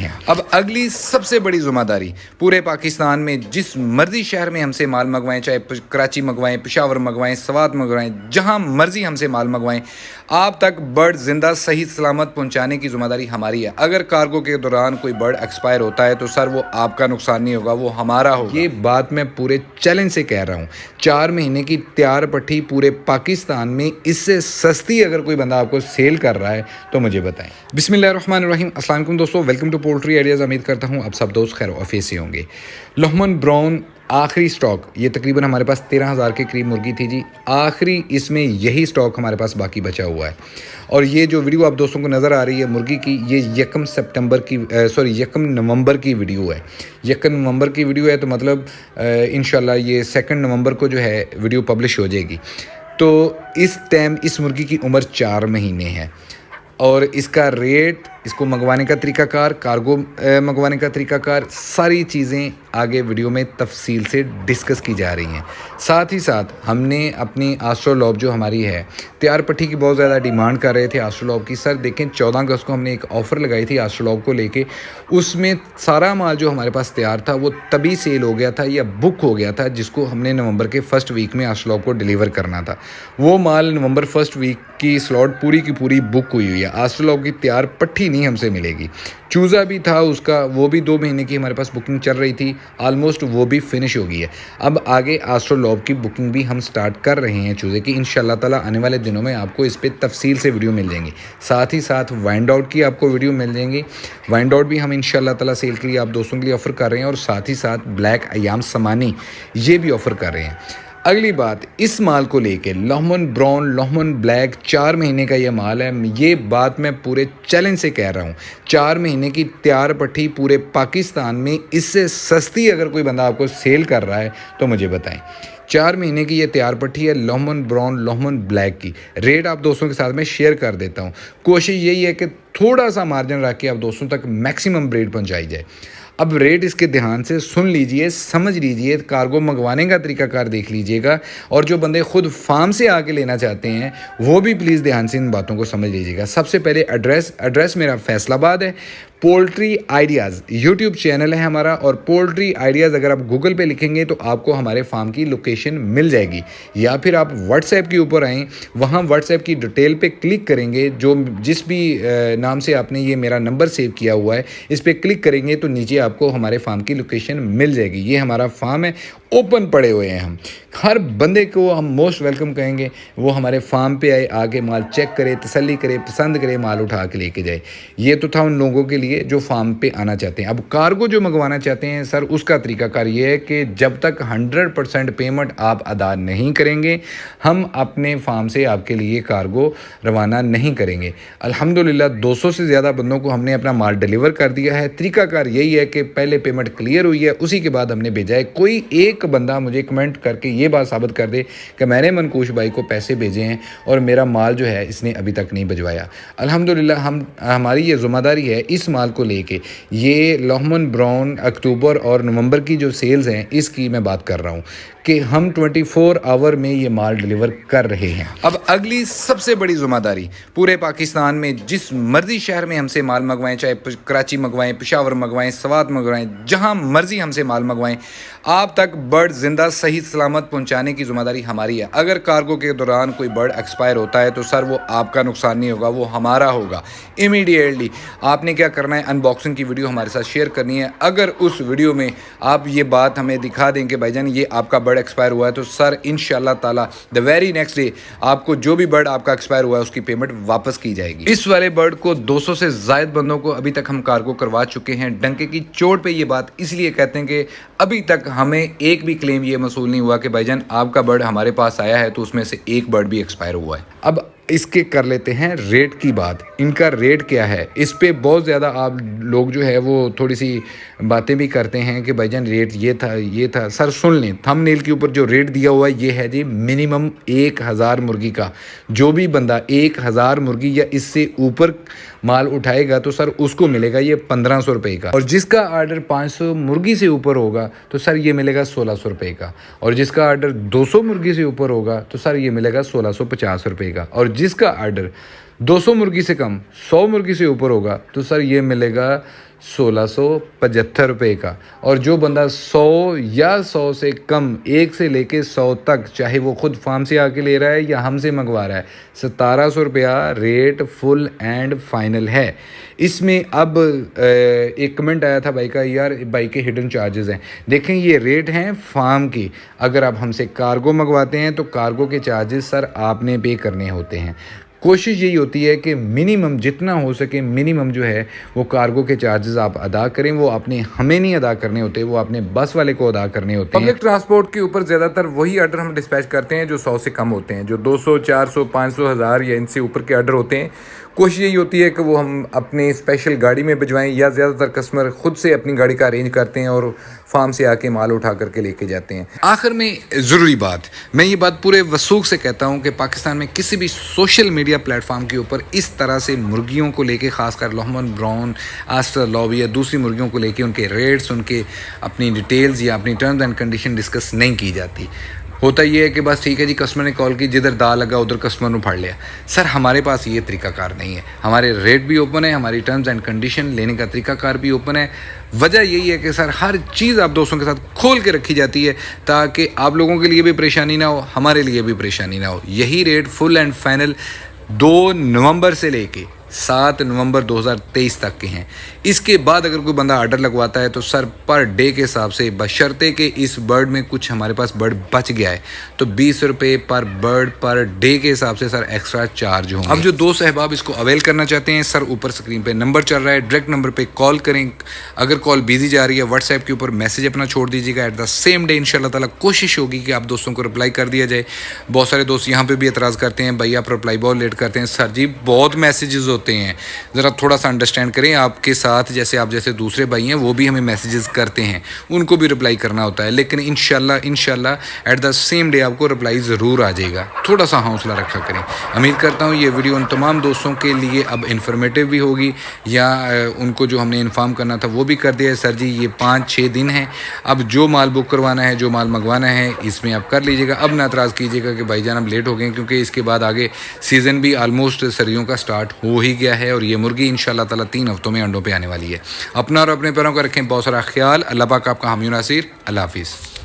हैं। अब अगली सबसे बड़ी ज़िम्मेदारी, पूरे पाकिस्तान में जिस मर्जी शहर में हमसे माल मंगवाएं, चाहे कराची मंगवाएं, पेशावर मंगवाएं, सवात मंगवाएं, जहां मर्जी हमसे माल मंगवाएं, आप तक बर्ड ज़िंदा सही सलामत पहुंचाने की ज़िम्मेदारी हमारी है। अगर कार्गो के दौरान कोई बर्ड एक्सपायर होता है तो सर वो आपका नुकसान नहीं होगा, वो हमारा होगा। ये बात मैं पूरे चैलेंज से कह रहा हूँ। 4 महीने की तैयार पट्टी पूरे पाकिस्तान में इससे सस्ती अगर कोई बंदा आपको सेल कर रहा है तो मुझे बताएं। बिस्मिल्लाहिर्रहमानिर्रहीम, अस्सलाम वालेकुम दोस्तों, वेलकम टू पोल्ट्री आइडियाज़। उम्मीद करता हूँ आप सब दोस्त खैर ऑफिस से होंगे। लोहमन ब्राउन आखिरी स्टॉक, ये तकरीबन हमारे पास 13,000 के करीब मुर्गी थी जी। आखिरी इसमें यही स्टॉक हमारे पास बाकी बचा हुआ है। और ये जो वीडियो आप दोस्तों को नज़र आ रही है मुर्गी की, ये 1 नवंबर की वीडियो है। 1 नवंबर की वीडियो है तो मतलब इंशाल्लाह ये 2 नवंबर को जो है वीडियो पब्लिश हो जाएगी। तो इस टाइम इस मुर्गी की उम्र 4 महीने है और इसका रेट, इसको मंगवाने का तरीकाकार, कार्गो मंगवाने का तरीकाकार, सारी चीज़ें आगे वीडियो में तफसील से डिस्कस की जा रही हैं। साथ ही साथ हमने अपनी आस्ट्रोलॉब जो हमारी है, तैयार पट्टी की बहुत ज़्यादा डिमांड कर रहे थे आस्ट्रोलॉब की। सर देखें 14 अगस्त को हमने एक ऑफ़र लगाई थी आस्ट्रोलॉब को लेके, उसमें सारा माल जो हमारे पास तैयार था वो तभी सेल हो गया था या बुक हो गया था, जिसको हमने नवंबर के फर्स्ट वीक में आस्ट्रोलॉब को डिलीवर करना था। वो माल नवंबर फर्स्ट वीक की स्लॉट पूरी की पूरी बुक हुई हुई है। आस्ट्रोलॉब की तैयार पट्टी नहीं हमसे मिलेगी। चूज़ा भी था उसका, वो भी 2 महीने की हमारे पास बुकिंग चल रही थी, ऑलमोस्ट वो भी फिनिश हो गई है। अब आगे आस्ट्रोलॉब की बुकिंग भी हम स्टार्ट कर रहे हैं चूज़े की। इंशाल्लाह ताला आने वाले दिनों में आपको इस पर तफसील से वीडियो मिल जाएंगी। साथ ही साथ वाइंड आउट की आपको वीडियो मिल जाएंगी। वाइंड आउट भी हम इंशाल्लाह ताला सेल के लिए आप दोस्तों के लिए ऑफ़र कर रहे हैं और साथ ही साथ ब्लैक अयाम समानी ये भी ऑफ़र कर रहे हैं। अगली बात, इस माल को लेके लोहमन ब्राउन, लोहमन ब्लैक 4 महीने का ये माल है। ये बात मैं पूरे चैलेंज से कह रहा हूँ। 4 महीने की तैयार पट्टी पूरे पाकिस्तान में इससे सस्ती अगर कोई बंदा आपको सेल कर रहा है तो मुझे बताएं। 4 महीने की ये तैयार पट्टी है लोहमन ब्राउन, लोहमन ब्लैक की। रेट आप दोस्तों के साथ में शेयर कर देता हूँ। कोशिश यही है कि थोड़ा सा मार्जिन रख के आप दोस्तों तक मैक्सिमम रेट पहुँचाई जाए। अब रेट इसके ध्यान से सुन लीजिए, समझ लीजिए, कार्गो मंगवाने का तरीकाकार देख लीजिएगा, और जो बंदे खुद फार्म से आके लेना चाहते हैं वो भी प्लीज़ ध्यान से इन बातों को समझ लीजिएगा। सबसे पहले एड्रेस मेरा फैसलाबाद है। पोल्ट्री आइडियाज़ यूट्यूब चैनल है हमारा, और पोल्ट्री आइडियाज़ अगर आप गूगल पे लिखेंगे तो आपको हमारे फार्म की लोकेशन मिल जाएगी, या फिर आप व्हाट्सएप के ऊपर आएँ, वहाँ व्हाट्सएप की डिटेल पे क्लिक करेंगे, जो जिस भी नाम से आपने ये मेरा नंबर सेव किया हुआ है इस पर क्लिक करेंगे तो नीचे आपको हमारे फार्म की लोकेशन मिल जाएगी। ये हमारा फार्म है, ओपन पड़े हुए हैं हम। हर बंदे को हम मोस्ट वेलकम कहेंगे, वो हमारे फार्म पे आए, आके माल चेक करे, तसल्ली करे, पसंद करे, माल उठा के लेके जाए। ये तो था उन लोगों के लिए जो फार्म पे आना चाहते हैं। अब कार्गो जो मंगवाना चाहते हैं सर, उसका तरीकाकार ये है कि जब तक 100% पेमेंट आप अदा नहीं करेंगे हम अपने फार्म से आपके लिए कार्गो रवाना नहीं करेंगे। अल्हम्दुलिल्लाह 200 से ज़्यादा बंदों को हमने अपना माल डिलीवर कर दिया है। तरीकाकार यही है कि पहले पेमेंट क्लियर हुई है, उसी के बाद हमने भेजा है। कोई एक बंदा मुझे कमेंट करके ये बात साबित कर दे कि मैंने मनकूश भाई को पैसे भेजे हैं और मेरा माल जो है इसने अभी तक नहीं भिजवाया। अल्हम्दुलिल्लाह हमारी ये ज़िम्मेदारी है इस माल को लेके। ये लोहमन ब्राउन अक्टूबर और नवंबर की जो सेल्स हैं इसकी मैं बात कर रहा हूँ कि हम 24 आवर में ये माल डिलीवर कर रहे हैं। अब अगली सबसे बड़ी ज़िम्मेदारी, पूरे पाकिस्तान में जिस मर्जी शहर में हमसे माल मंगवाएं, चाहे कराची मंगवाएं, पेशावर मंगवाएं, सवात मंगवाएं, जहां मर्जी हमसे माल मंगवाएं, आप तक बर्ड ज़िंदा सही सलामत पहुंचाने की ज़िम्मेदारी हमारी है। अगर कार्गो के दौरान कोई बर्ड एक्सपायर होता है तो सर वो आपका नुकसान नहीं होगा, वो हमारा होगा। इमीडिएटली आपने क्या करना है, अनबॉक्सिंग की वीडियो हमारे साथ शेयर करनी है। अगर उस वीडियो में आप ये बात हमें दिखा दें कि भाईजान ये आपका बर्ड एक्सपायर हुआ है, तो सर इंशाल्लाह ताला द वेरी नेक्स्ट डे आपको जो भी बर्ड आपका एक्सपायर हुआ है उसकी पेमेंट वापस की जाएगी। इस वाले बर्ड को 200 से ज़ायद बंदों को अभी तक हम कार्गो करवा चुके हैं। डंके की चोट पे ये बात इसलिए कहते हैं कि अभी तक हमें एक भी क्लेम ये मसूल नहीं हुआ कि भाईजान आपका बर्ड हमारे पास आया है तो उसमें से एक बर्ड भी एक्सपायर हुआ है। अब इसके कर लेते हैं रेट की बात। इनका रेट क्या है, इस पे बहुत ज़्यादा आप लोग जो है वो थोड़ी सी बातें भी करते हैं कि भाईजान रेट ये था। सर सुन लें, थंबनेल के ऊपर जो रेट दिया हुआ है ये है जी मिनिमम 1000 मुर्गी का। जो भी बंदा 1000 मुर्गी या इससे ऊपर माल उठाएगा तो सर उसको मिलेगा ये 1500 रुपये का, और जिसका आर्डर 500 मुर्गी से ऊपर होगा तो सर ये मिलेगा 1600 रुपये का, और जिसका आर्डर 200 मुर्गी से ऊपर होगा तो सर ये मिलेगा 1650 रुपये का, और जिसका आर्डर 200 मुर्गी से कम 100 मुर्गी से ऊपर होगा तो सर ये मिलेगा 1675 रुपये का। और जो बंदा 100 या 100 से कम, 1 से लेके 100 तक, चाहे वो खुद फार्म से आके ले रहा है या हमसे मंगवा रहा है, 1700 रुपया रेट फुल एंड फाइनल है। इसमें अब एक कमेंट आया था भाई का, यार भाई के हिडन चार्जेस हैं। देखें ये रेट हैं फार्म की। अगर आप हमसे कार्गो मंगवाते हैं तो कार्गो के चार्जेस सर आपने पे करने होते हैं। कोशिश यही होती है कि मिनिमम जितना हो सके मिनिमम जो है वो कार्गो के चार्जेस आप अदा करें। वो आपने हमें नहीं अदा करने होते, वो आपने बस वाले को अदा करने होते हैं। पब्लिक ट्रांसपोर्ट के ऊपर ज़्यादातर वही ऑर्डर हम डिस्पैच करते हैं जो 100 से कम होते हैं। जो 200, 400, 500, 1000 या इनसे ऊपर के ऑर्डर होते हैं, कोशिश यही होती है कि वो हम अपने स्पेशल गाड़ी में भिजवाएं, या ज़्यादातर कस्टमर खुद से अपनी गाड़ी का अरेंज करते हैं और फार्म से आके माल उठा करके लेके जाते हैं। आखिर में ज़रूरी बात, मैं ये बात पूरे वसूख से कहता हूँ कि पाकिस्तान में किसी भी सोशल मीडिया प्लेटफॉर्म के ऊपर इस तरह से मुर्गियों को लेके, ख़ासकर लोहमन ब्राउन, आस्टर लॉबी या दूसरी मुर्गियों को लेके उनके रेट्स, उनके अपनी डिटेल्स या अपनी टर्म्स एंड कंडीशन डिस्कस नहीं की जाती। होता ये है कि बस ठीक है जी, कस्टमर ने कॉल की, जिधर दाल लगा उधर कस्टमर ने फाड़ लिया। सर हमारे पास ये तरीकाकार नहीं है। हमारे रेट भी ओपन है, हमारी टर्म्स एंड कंडीशन लेने का तरीकाकार भी ओपन है। वजह यही है कि सर हर चीज़ आप दोस्तों के साथ खोल के रखी जाती है ताकि आप लोगों के लिए भी परेशानी ना हो, हमारे लिए भी परेशानी ना हो। यही रेट फुल एंड फाइनल 2 नवंबर से लेके 7 नवंबर 2023 तक के हैं। इसके बाद अगर कोई बंदा आर्डर लगवाता है तो सर पर डे के हिसाब से, बशर्ते कि इस बर्ड में कुछ हमारे पास बर्ड बच गया है, तो 20 रुपये पर बर्ड पर डे के हिसाब से सर एक्स्ट्रा चार्ज होंगे। अब जो दोस्त अहबाब इसको अवेल करना चाहते हैं, सर ऊपर स्क्रीन पे नंबर चल रहा है, डायरेक्ट नंबर पे कॉल करें। अगर कॉल बिजी जा रही है, व्हाट्सएप के ऊपर मैसेज अपना छोड़ दीजिएगा। एट द सेम डे इंशाल्लाह ताला कोशिश होगी कि आप दोस्तों को रिप्लाई कर दिया जाए। बहुत सारे दोस्त यहाँ पर भी एतराज़ करते हैं, भाई आप रिप्लाई बहुत लेट करते हैं। सर जी बहुत मैसेजेस होते हैं, ज़रा थोड़ा सा अंडरस्टैंड करें। आपके साथ जैसे आप जैसे दूसरे भाई हैं वो भी हमें मैसेजेस करते हैं, उनको भी रिप्लाई करना होता है। लेकिन इंशाल्लाह एट द सेम डे आपको रिप्लाई ज़रूर आ जाएगा। थोड़ा सा हौसला रखा करें। उम्मीद करता हूँ ये वीडियो उन तमाम दोस्तों के लिए अब इन्फॉर्मेटिव भी होगी, या उनको जो हमने इन्फॉर्म करना था वो भी कर दिया है। सर जी ये 5-6 दिन हैं, अब जो माल बुक करवाना है, जो माल मंगवाना है, इसमें आप कर लीजिएगा। अब ना एतराज़ कीजिएगा कि भाईजान अब लेट हो गए, क्योंकि इसके बाद आगे सीज़न भी आलमोस्ट सर्दियों का स्टार्ट हो ही गया है और ये मुर्गी इंशाल्लाह ताला 3 हफ्तों में अंडों पे आने वाली है। अपना और अपने पैरों का रखें बहुत सारा ख्याल। अल्लाह पाक आपका हामी नासिर। अल्लाह हाफिज़।